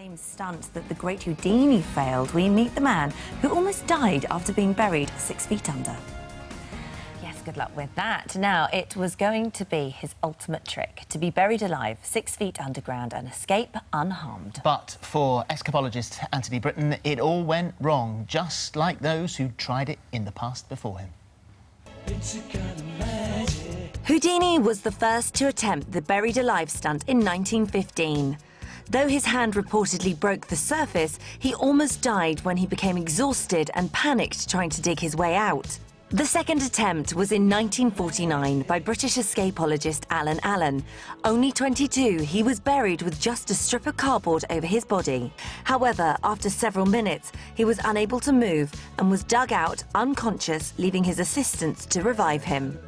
same stunt that the great Houdini failed, we meet the man who almost died after being buried 6 feet under. Yes, good luck with that. Now, it was going to be his ultimate trick, to be buried alive 6 feet underground and escape unharmed. But for escapologist Antony Britton, it all went wrong, just like those who tried it in the past before him. It's a kind of magic. Houdini was the first to attempt the buried alive stunt in 1915. Though his hand reportedly broke the surface, he almost died when he became exhausted and panicked trying to dig his way out. The second attempt was in 1949 by British escapologist Alan Allen. Only 22, he was buried with just a strip of cardboard over his body. However, after several minutes, he was unable to move and was dug out unconscious, leaving his assistants to revive him.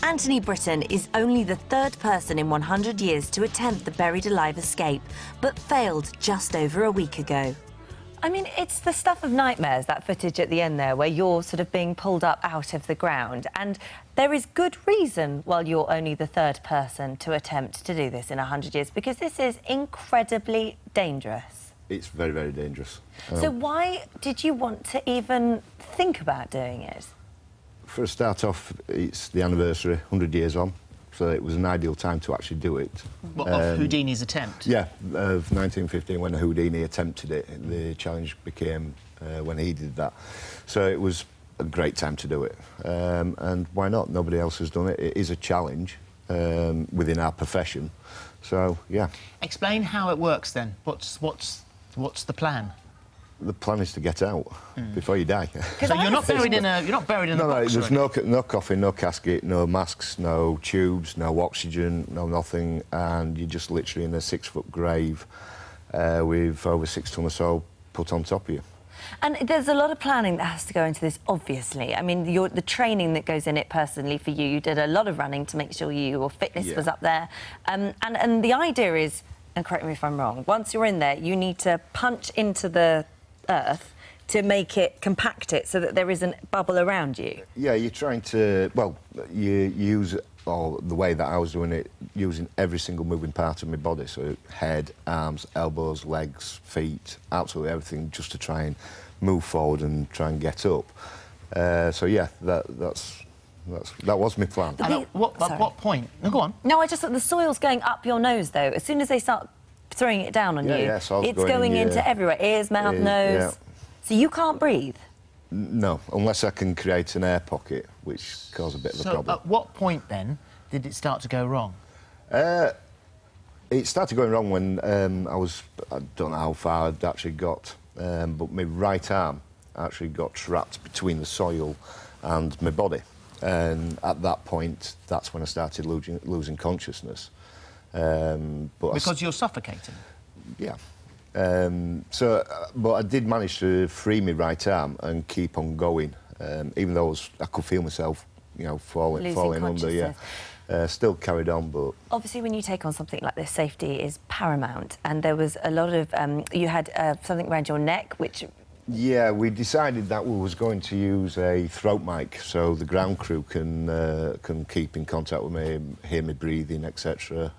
Antony Britton is only the third person in 100 years to attempt the buried alive escape, but failed just over a week ago. I mean, it's the stuff of nightmares, that footage at the end there, where you're sort of being pulled up out of the ground. And there is good reason why you're only the third person to attempt to do this in 100 years, because this is incredibly dangerous. It's very, very dangerous. So why did you want to even think about doing it? For a start off, it's the anniversary, 100 years on, so it was an ideal time to actually do it. What, of Houdini's attempt? Yeah, of 1915, when Houdini attempted it. The challenge became when he did that. So it was a great time to do it. And why not? Nobody else has done it. It is a challenge within our profession. So, yeah. Explain how it works, then. What's the plan? The plan is to get out before you die. So you're not buried in a box? There's no coffin, no casket, no masks, no tubes, no oxygen, no nothing, and you're just literally in a 6-foot grave with over 6 ton or so put on top of you. And there's a lot of planning that has to go into this, obviously. I mean, the training that goes in it personally for you, you did a lot of running to make sure your fitness was up there. And the idea is, and correct me if I'm wrong, once you're in there, you need to punch into the earth to make it, compact it, so that there isn't bubble around you. Yeah, you're trying to, well, you use, or the way that I was doing it, using every single moving part of my body, so head, arms, elbows, legs, feet, absolutely everything, just to try and move forward and try and get up. So yeah, that was my plan. At what point? No, go on. No, I just thought the soil's going up your nose, though. As soon as they start throwing it down on you, it's going into everywhere, ears, mouth, nose. Yeah. So you can't breathe? No, unless I can create an air pocket, which causes a bit of a problem. So at what point, then, did it start to go wrong? It started going wrong when I don't know how far I'd actually got, but my right arm actually got trapped between the soil and my body. And at that point, that's when I started losing consciousness. Because you're suffocating? Yeah. But I did manage to free my right arm and keep on going, even though I could feel myself, you know, falling under. Yeah, still carried on, but obviously, when you take on something like this, safety is paramount. And there was a lot of you had something around your neck, which. Yeah, we decided that we was going to use a throat mic, so the ground crew can keep in contact with me, hear me breathing, etc.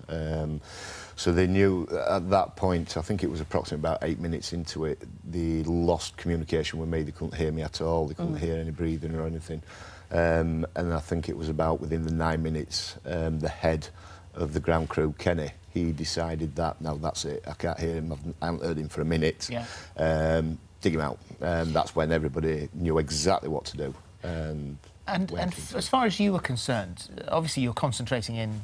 So they knew at that point, I think it was approximately about 8 minutes into it, they lost communication with me. They couldn't hear me at all. They couldn't hear any breathing or anything. And I think it was about within the 9 minutes, the head of the ground crew, Kenny, he decided that, no, that's it. I can't hear him. I haven't heard him for a minute. Yeah. Dig him out. That's when everybody knew exactly what to do. And as far as you were concerned, obviously you're concentrating in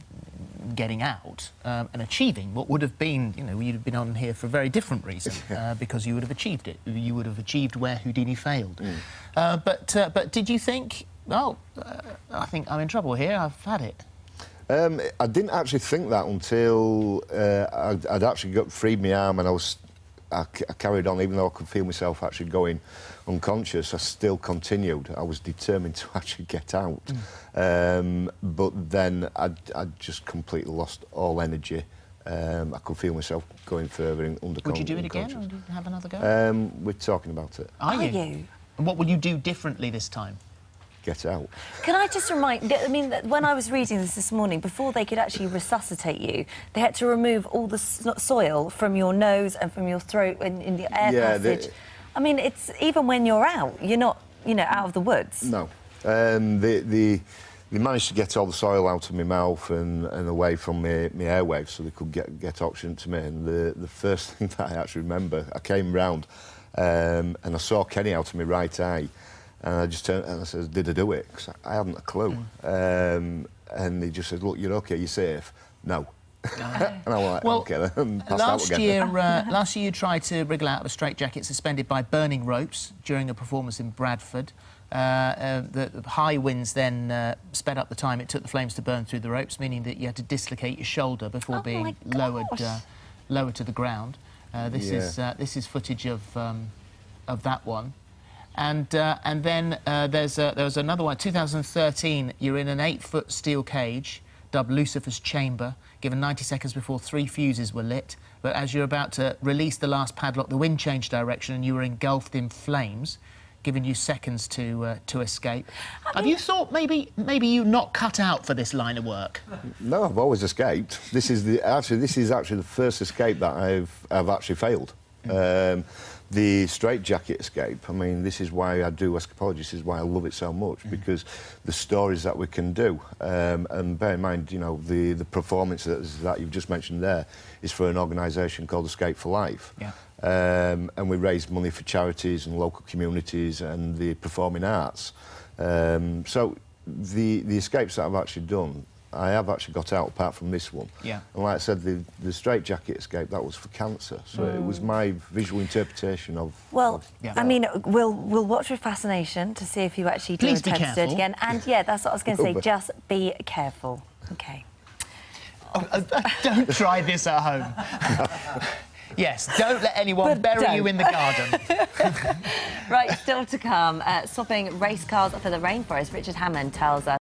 getting out and achieving what would have been, you know, you'd have been on here for a very different reason, because you would have achieved it. You would have achieved where Houdini failed. But did you think, well, I think I'm in trouble here, I've had it? I didn't actually think that until I'd actually freed my arm, and I carried on, even though I could feel myself actually going unconscious. I still continued. I was determined to actually get out. But then I just completely lost all energy. I could feel myself going further under. Would you do it again, or do you have another go? We're talking about it. Are you? And what will you do differently this time? get out. Can I just remind... I mean, when I was reading this morning, before they could actually resuscitate you, they had to remove all the soil from your nose and from your throat in the air passage. I mean, it's... Even when you're out, you're not, you know, out of the woods. No. They managed to get all the soil out of my mouth and away from my airwaves so they could get oxygen to me. And the first thing that I actually remember, I came round and I saw Kenny out of my right eye, and I just turned and I said, "Did I do it?" Because I hadn't a clue. And he just said, "Look, you're okay, you're safe." No. And I was like, well, okay, then. Last year you tried to wriggle out of a straitjacket suspended by burning ropes during a performance in Bradford. The high winds then sped up the time it took the flames to burn through the ropes, meaning that you had to dislocate your shoulder before being lowered to the ground. This is footage of that one, and then there was another one. 2013, you're in an 8-foot steel cage dubbed Lucifer's Chamber, given 90 seconds before 3 fuses were lit. But as you're about to release the last padlock, the wind changed direction and you were engulfed in flames, giving you seconds to escape. Have you thought maybe you're not cut out for this line of work? No, I've always escaped. This is actually the first escape that I've actually failed. The straitjacket escape, I mean, this is why I do escapology, this is why I love it so much, because the stories that we can do, and bear in mind, you know, the performance that you've just mentioned there is for an organisation called Escape for Life. Yeah. And we raise money for charities and local communities and the performing arts. So the escapes that I've actually done, I have actually got out apart from this one. Yeah. And like I said, the straitjacket escape, that was for cancer. So it was my visual interpretation of... Well, I mean, we'll watch with fascination to see if you actually do attempt to do it again. And, yeah, that's what I was going to say, just be careful. OK. Oh, don't try this at home. Yes, don't let anyone bury you in the garden. Right, still to come, swapping race cars for the rainforest, Richard Hammond tells us.